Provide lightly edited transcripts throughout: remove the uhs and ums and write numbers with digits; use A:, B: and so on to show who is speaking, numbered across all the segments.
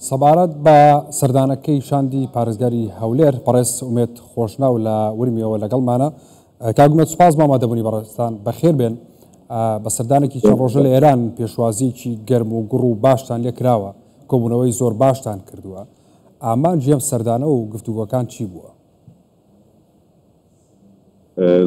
A: سەبارەت بە سەردانەکەی شاندی پارێزگاری هەولێر بەڕێز ئومێد خۆشناو لە ورمیەوە لەگەڵمانە. کاک ئومێد سوپاس مامادەبوونی بەڕێستان بەخێر بێن. بە سەردانێکی چەند ڕۆژە لە ئێران پێشوازیکی گەرم و گوڕ و باشتان لێ کراوە، کۆبوونەوەی زۆر باشتان کردووە. ئامانجی ئەم سەردانە و گفتوگۆکان چی بووە؟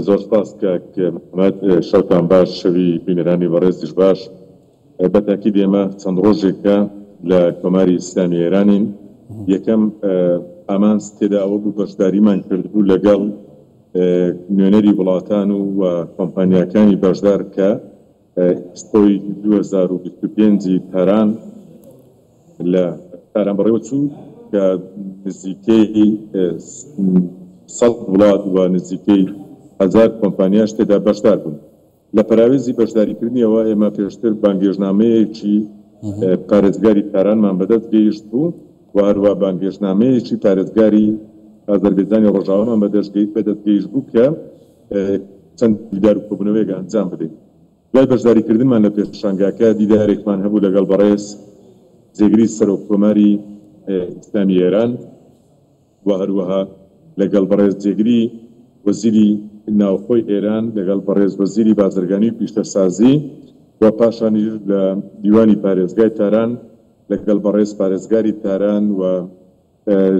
B: زۆر سپاس کاک محەممەد، شەوتان باش، شەوی بینەرانی بەڕێزیش باش. بەتاکید ئێمە چەند ڕۆژێکە لە کۆماری ئیسلامی ئێرانین. یەکەم ئامانج تێدا ئەوە بوو بەشداریمان کردبوو لەگەڵ نوێنەری وڵاتان و کۆمپانیاکانی بەشدار کە ئەکسپۆی 2025 تاران لە تاران بەڕێوە چوو کە نزیکەی 100 وڵات و نزیکەی 1000 کۆمپانیاش تێدا بەشدار بوون. لە پەراوێزی بەشداریکردنیەوە ئێمە پێشتر بانگێژنامەیەکی پارێزگاری تارانمان بەدەست گەیشت بوو و هەروە بانگێژنامەیەکی پارێزگاری ئازەربایجانی ڕۆژاوامان بەدەست گەیشت بوو کە چەند دیدار و کۆبوونەوەیەک ئەنجام بدەین. دوای بەشداریکردنمان لە پێشانگاکە دیدارێکمان هەبوو لەگەڵ بەڕێز جێگری سەرۆککۆماری ئیسلامی ئێران و هەروەها لەگەڵ بەڕێز جێگری وەزیری ناوخۆی ئێران، لەگەڵ بەڕێز وەزیری بازرگانی و پیشتەسازی و پاشانی لە دیوانی پارێزگای تاران لەگەڵ بەڕێز پارێزگاری تاران و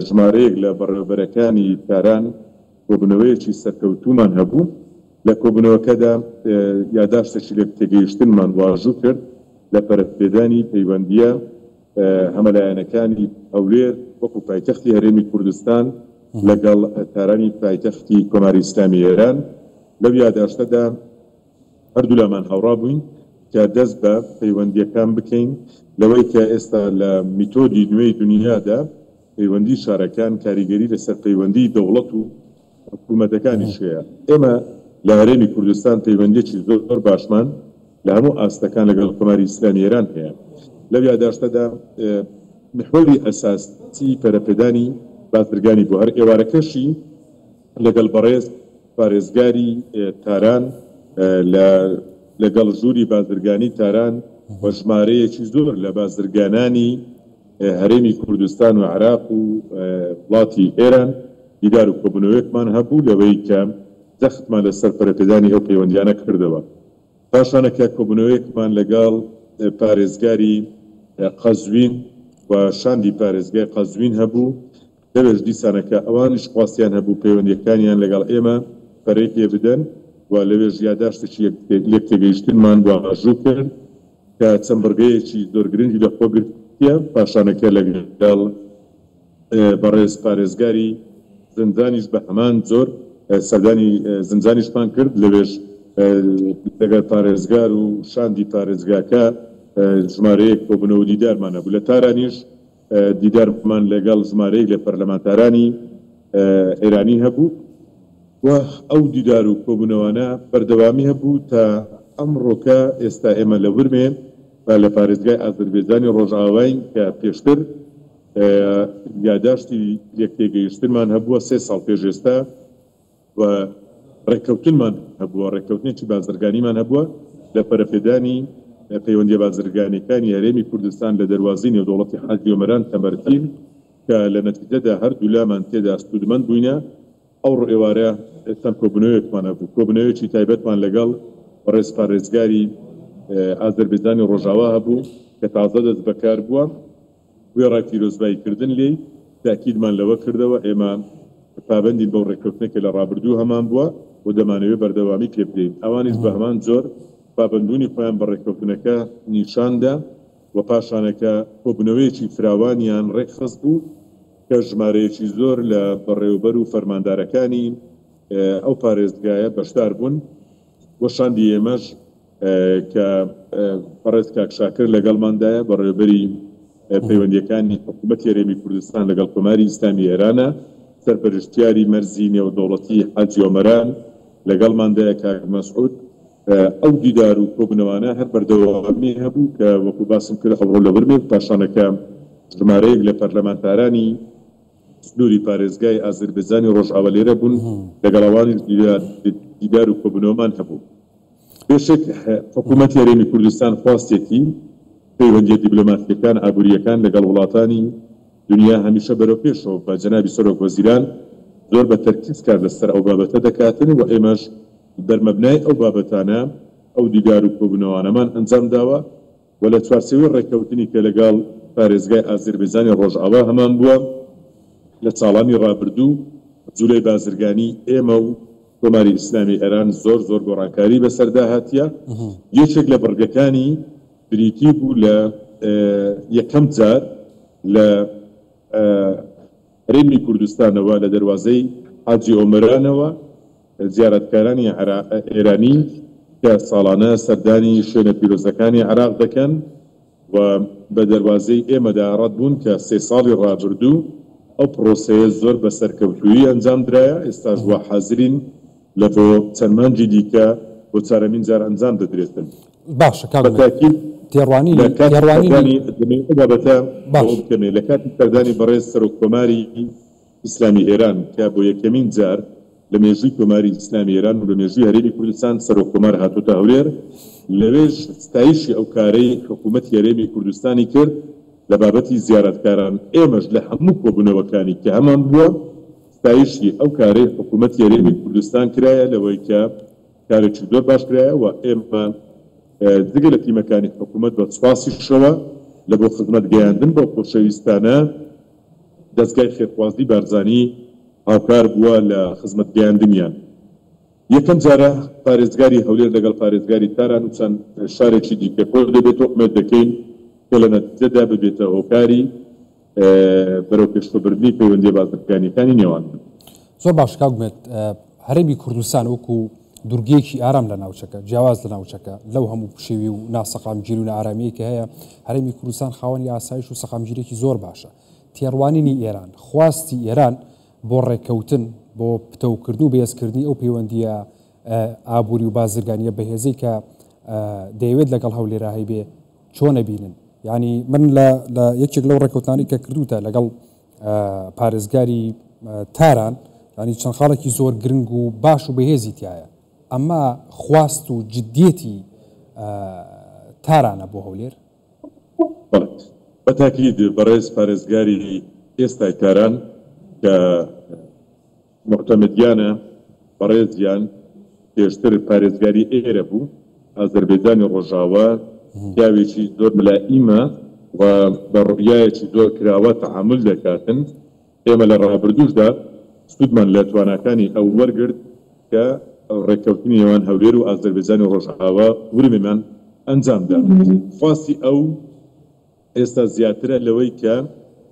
B: ژمارەیەک لە بەڕێوەبەرەکانی تاران کۆبوونەوەیەکی سەرکەوتومان هەبوو. لە کۆبوونەوەکەدا یاداشتێکی لە تێگەیشتنمان واژوو کرد لە پەرەپێدانی پەیوەندیە هەمەلایەنەکانی هەولێر وەکو پایتەختی هەرێمی کوردستان لەگەڵ تارانی پایتەختی کۆماری ئیسلامی ئێران. لەو یاداشتەدا هەردوو لامان هاوڕا بووین کە دەست بە پەیوەندیەکان بکەین لەوەی کە ئێستا لە میتۆدی نوێی دنیادا پەیوەندی شارەکان کاریگەری لەسەر پەیوەندی دەوڵەت و حکوومەتەکانیش هەیە. ئێمە لە هەرێمی کوردستان پەیوەندیەکی زۆر باشمان لە هەموو ئاستەکان لەگەڵ کۆماری ئیسلامی ئێران هەیە. لەو یاداشتەدا محوری ئەساسی پەرەپێدانی بازرگانی بۆ هەر ئێوارەکەشی لەگەڵ بەڕێز پارێزگاری تاران لەگەڵ ژووری بازرگانی تاران و ژمارەیەکی زۆر لە بازرگانانی هەرێمی کوردستان و عراق و وڵاتی ئێران دیدار و کۆبوونەوەیەکمان هەبوو لەوەی کە دەختمان لەسەر پەرەپێدانی ئەو پەیوەندیانە کردەوە. پاشانەکە کۆبوونەوەیەکمان لەگەڵ پارێزگاری قەزوین و شاندی پارێزگای قەزوین هەبوو. لەوێش دیسانەکە ئەوانش خواستیان هەبوو پەیوەندیەکانیان لەگەڵ ئێمە پەرەی پێ بدەن و لەوێژ یاداشتێکی لێک تێگەیشتنمان واژوو کرد کە چەند بڕگەیەکی زۆر گرنگی لەخۆ گرتیە. پاشانەکە لەگەڵ بەڕێز پارێزگاری زنجانیش بە هەمان زۆر سەردانی زنجانیشمان کرد. لەوێش لەگەڵ پارێزگار و شاندی پارێزگاکە ژمارەیەک کۆبوونەوە دیدارمان هەبوو. لە تارانیش دیدارمان لەگەڵ ژمارەیەک لە پەرلەمانتارانی ئێرانی هەبوو و ئەو دیدار و کۆبوونەوانە بەردەوامی هەبوو تا ئەمڕۆکە ئێستا ئێمە لە ورمێ لە پارێزگای ئازەربایجانی ڕۆژئاوایی کە پێشتر یاداشتی یەکتێگەیشتنمان هەبووە 3 ساڵ پێش ئێستا و ڕێککەوتنمان هەبووە، ڕێککەوتنێکی بازرگانیمان هەبووە لە پەرەپێدانی پەیوەندیە بازرگانیەکانی هەرێمی کوردستان لە دەواازەی نێودەوڵەتی حاجی ئۆمەران تەمەرتین کە لە نەتیجەدا هەردوو لامان تێدا سوودمەند بووینە. ئەو ڕێوارە چەند کۆبوونەوەیەکمان هەبوو، کۆبوونەوەیەکی تایبەتمان لەگەڵ ڕێز پارێزگاری ئازەربایجانی ڕۆژاوا هەبوو کە تازە دەست بەکار بووە. وێڕای پیرۆزباییکردن لێی تاکیدمان لەوە کردەوە ئێمە پابەندی بەو ڕێککەوتنێکە لە ڕابردوو هەمان بووە و دەمانەوێت بەردەوامی پێ بدەین. ئەوانیش بە هەمان زۆر پابندونی خۆیان بە ڕێککەوتنەکە نیشاندا و پاشانەکە کۆبوونەوەیەکی فراوانیان ڕێکخست بوو کە ژمارەیەکی زۆر لە بەڕێوەبەر و فەرماندارەکانی ئەو پارێزگایە بەشدار بوون. وە شاندی ئێمەش کە بەڕێز کاک شاکر لەگەڵماندایە بەڕێوەبەری پەیوەندیەکانی حکوومەتی هەرێمی کوردستان لەگەڵ کۆماری ئیسلامی ئێرانە، سەرپەرشتیاری مەرزی نێودەوڵەتی حاجی ئۆمەران لەگەڵماندایە کاک مەسعود. ئەو دیدار و کۆبوونەوانە هەر بەردەوامی هەبوو کە وەکو باسم کرد ئەوڕۆ لە ورمێ. پاشانەکە ژمارەیەک لە پەرلەمانتارانی سنووری پارێزگای ئازەربایجانی ڕۆژئاوا لێرە بوون، لەگەڵ دیدار و کۆبوونەوەمان هەبوو. پێشێک حکوومەتی هەرێمی کوردستان خواستێکی پەیوەندیە دیبلۆماتیەکان ئابوووریەکان لەگەڵ وڵاتانی دنیا هەمیشە بەرەو پێشەوە بە جەنابی سەرۆک وەزیران زۆر بە تەرکیز کار لەسەر ئەو بابەتە دەکاتن و ئێمەش دەرمەبنای ئەو بابەتانە ئەو دیدار و کۆبوونەوانەمان ئەنجام داوە و لە چوارچێوەی ڕێکەوتنی کە لەگەڵ پارێزگای ئازەربایجانی ڕۆژئاوا هەمان بووە لە ساڵانی ڕابردوو جوولەی بازرگانی ئێمە و کۆماری ئیسلامی ئێران زۆر گۆڕانکاری بەسەردا هاتیە. یەکێک لە بڕگەکانی بریتی بوو لە یەکەم جار لە هەرێمی کوردستانەوە لە دەواازەی حاجی ئۆمەرانەوە زیارەتکارانی ئێرانی کە ساڵانە سەردانی شوێنە پیرۆزەکانی عێراق دەکەن و بە دەواازەی ئێمەدا ڕەت بوون کە 3 ساڵی ڕابردوو ئەو پرۆسەیە زۆر بە سەرکەوتووی ئەنجام درایە. ئێستاش وە حازرین لە بۆ چەند مانگی دیکە بۆ چارەمین جار ئەنجام دەدرێتن.
A: باشە تێڕوانی لە
B: کاتی سەردانی بەڕێز سەرۆک کۆماری ئیسلامی ئێران کە بۆ یەکەمین جار لە مێژووی کۆماری ئیسلامی ئێران و لە مێژووی هەرێمی کوردستان سەرۆک کۆمار هاتوتە هەولێر لەوێژ ستایشی ئەو کارەی حکوومەتی هەرێمی کوردستانی کرد لە بابەتی زیارەتکاران. ئێمەش لە هەموو کۆبوونەوەکانی کە هەمان بووە ستایشی ئەو کارەی حکوومەتی هەرێمی کوردستان کرایە لەوەی کە کارێکی زۆر باش کرایە و ئێمە دیگە لە تیمەکانی حکوومەت بە سوپاسیشەوە لە بۆ خزمەت گەیاندن بۆ خۆشەویستانە دەستگای خێرخوازی بارزانی هاوکار بووە لە خزمەت گەیاندنیان. یەکەم جارە پارێزگاری هەولێر لەگەڵ پارێزگاری تاران و چەند شارێکی دیکە کۆ دەبێت ئومێد دەکەین کە لە نەتیجەدا ببێتە هۆکاری بەرەو پێشبردننی پەیوەندی بازرگانیەکانی نێوان.
A: زۆر باش کاگومێت هەرێمی کوردستان وەکو دوورگەیەکی ئارام لە ناوچەکە جیاواز لە ناوچەکە لەو هەموو شێوی و ناسەقامگیری و نائارامیەیە کە هەیە هەرێمی کوردستان خاوەنی ئاسایش و سەقامگیرێکی زۆر باشە. تێڕوانینی ئێران خواستی ئێران بۆ ڕێککەوتن بۆ پتەوکردن و بەهێزکردنی ئەو پەیوەندیە ئابووری و بازرگانیە بەهێزەی کە دەیەوێت لەگەڵ هەولێرا هەیبێ چۆنە بینن. ینی من لە یەکێک لەو ڕێککەوتانی کە کردوتە لەگەڵ پارێزگاری تاران ینی چەند خاڵێکی زۆر گرنگ و باش و بەهێزی تایە ئەمما خواست و جددیەتی تارانە بۆ هەولێر
B: بە تاکید بەڕێز پارێزگاری ئێستای تاران کە محتەمەدیانە بەڕێزیان پێشتر پارێزگاری ئێرە بوو ئازەربایجانی ڕۆژاوا پیاوێکی زۆر ملائیمە و بە ڕوئیایەکی زۆر کراوە تەعامل دەکاتن. ئێمە لە ڕابردووشدا سوودمان لە تواناکانی ئەو وەرگرت کە ڕێککەوتنی نێوان هەولێر و ئازەربایجانی ڕۆژاوا ورمێمان ئەنجامدا. خواستی ئەو ئێستا زیاترە لەوەی کە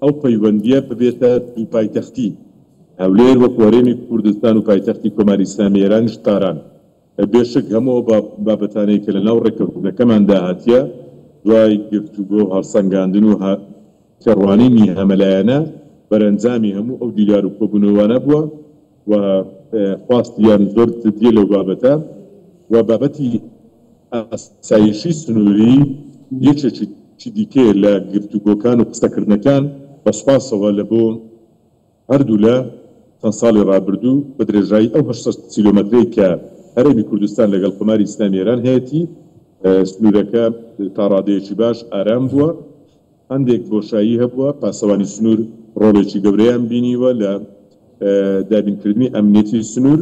B: ئەو پەیوەندیە ببێتە دوو پایتەختی هەولێر وەکو هەرێمی کوردستان و پایتەختی کۆماری ئیسلامی ئێرانیش تاران. بێشک هەموو بابەتانەی کە لە ناو ڕێککەوتنەکەماندا هاتیە دوای گفتوگۆ هەڵسەنگاندن و تێڕوانینی هەمەلایەنە بەرەنجامی هەموو ئەو دیدار و کۆبوونەوانە بووە و خواستیان زۆر جددیە لەو بابەتە و بابەتی ئاسایشی سنووری یەکێکی دیکەیە لە گفتوگۆکان و قسەکردنەکان بە سوپاسەوە لە بۆ هەردوو لە چەند ساڵی ڕابردوو بە درێژایی ئەو 800 کیلۆمەترەی کە هەرێمی کوردستان لەگەڵ کۆماری ئیسلامی ئێران هەیەی سنوورەکە تا ڕادەیەکی باش ئارام بووە. هەندێک بۆشایی هەبووە پاسەوانی سنوور ڕۆڵێکی گەورەیان بینیوە لە دابینکردنی ئەمنیەتی سنوور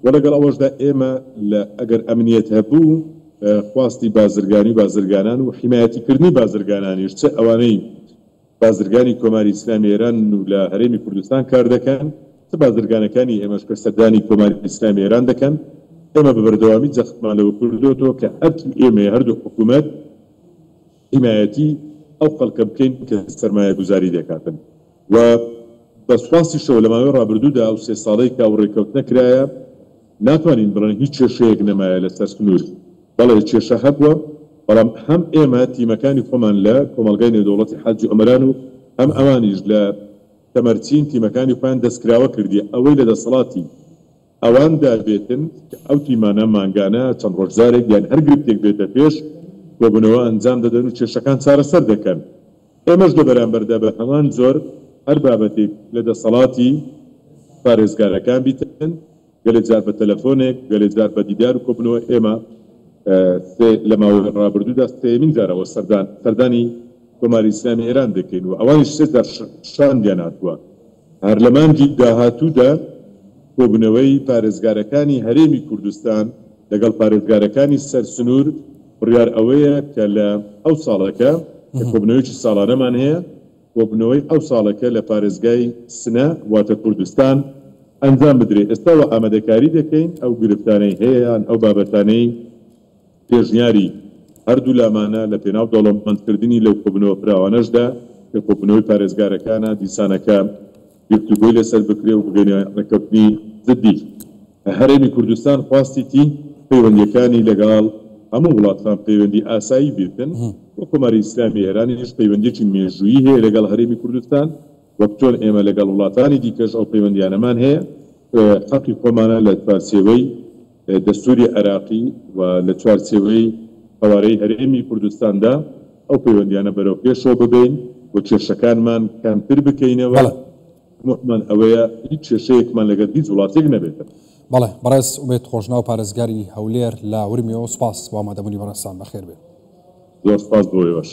B: و لەگەڵ ئەوەشدا ئێمە ئەگەر ئەمنیەت هەبوو خواستی بازرگانی بازرگانان و حیمایەتیکردنی بازرگانانیش چه ئەوانەی بازرگانی کۆماری ئیسلامی ئێران و لە هەرێمی کوردستان کار دەکەن چه بازرگانەکانی ئێمەش کە سەردانی کۆماری ئیسلامی ئێران دەکەن. ئێمە بە بەردەوامی جەختمان لەوە کردوتەوە کە هەرکی ئێمە هەردوو حکوومەت حیمایەتی ئەو خەڵکە بکەین کە سەرمایە گوزاری دەکاتن و بە سوپاسی شەوە لە ماوەی ڕابردوودا ئەو 3 ساڵەی کە ئەو ڕێککەوتنە کرایە ناتوانین بڵێن هیچ کێشەیەک نەمایە لەسەر سنوور بەڵێ کێشە هەبووە بەڵام هەم ئێمە تیمەکانی خۆمان لە کۆمەڵگای نێودەوڵەتی حاجی ئۆمەران و هەم ئەوانیش لە تەمەرچین تیمەکانی خۆیان دەستکراوە کردی ئەوەی لە دەسەڵاتی ئەواندا بێتن کە ئەو تیمانە مانگانە چەند ڕۆژدارێک یان هەر گرفتێک بێتە پێش بۆبوونەوە ئەنجام دەدەن و کێشەکان چارەسەر دەکەن. ئێمەش لە بەرامبەردا بە هەمان زۆر هەر بابەتێک لە دەسەڵاتی پارێزگارەکان بیتن گەلێک جار بە تەلەفۆنێک گەلێک جار بە دیدار و کۆبنەوە ئێمە لە ماوەی ڕابردوودا سێمین جارەوە سەردانی کۆماری ئیسلامی ئێران دەکەین و ئەوانیش 3 جار شاندیان هاتووە. هەر لە مانگی داهاتوودا کۆبوونەوەی پارێزگارەکانی هەرێمی کوردستان لەگەڵ پارێزگارەکانی سەرسنوور بڕیار ئەوەیە کە لە ئەو ساڵەکە کە کۆبوونەوەیکی ساڵانەمان هەیە کۆبوونەوەی ئەو ساڵەکە لە پارێزگای سنە واتە کوردستان ئەنجام بدرێت. ئێستاوە ئامادەکاری دەکەین ئەو گرفتانەی هەیەیان ئەو بابەتانەی پێشنیاری هەردوو لامانە لە پێناو دەوڵەمەندکردنی لەو کۆبوونەوە فراوانەشدا کە کۆبوونەوەی پارێزگارەکانە دیسانەکە گفتوگۆی لەسەر بکرێ و بگەینە ڕێکەوتنی زدی. هەرێمی کوردستان خواستیتی پەیوەندیەکانی لەگەڵ هەموو وڵاتان پەیوەندی ئاسایی بیرکن و کۆماری ئیسلامی ئێرانیش پەیوەندیەکی مێژوویی هەیە لەگەڵ هەرێمی کوردستان وەک چۆن ئێمە لەگەڵ وڵاتانی دیکەش ئەو پەیوەندیانەمان هەیە. حەقی خۆمانە لە چوارچێوەی دەستوری عێراقی و لە چوارچێوەی هەوارەی هەرێمی کوردستاندا ئەو پەیوەندیانە بەرەو پێشەوە ببین و کێشەکانمان کەمتر بکەینەوە. مؤمن ئەوەیە هیچ کێشەیەکمان لەگەڵ هیچ وڵاتێک نەبێت.
A: بەڵێ بەڕێز ئومێد خۆشناو پارێزگاری هەولێر لە ورمیەوە سوپاس بۆ ئامادەبوونی بەڕێستان بەخێر بێت.
B: زۆر سپاس بۆ ئێوەش.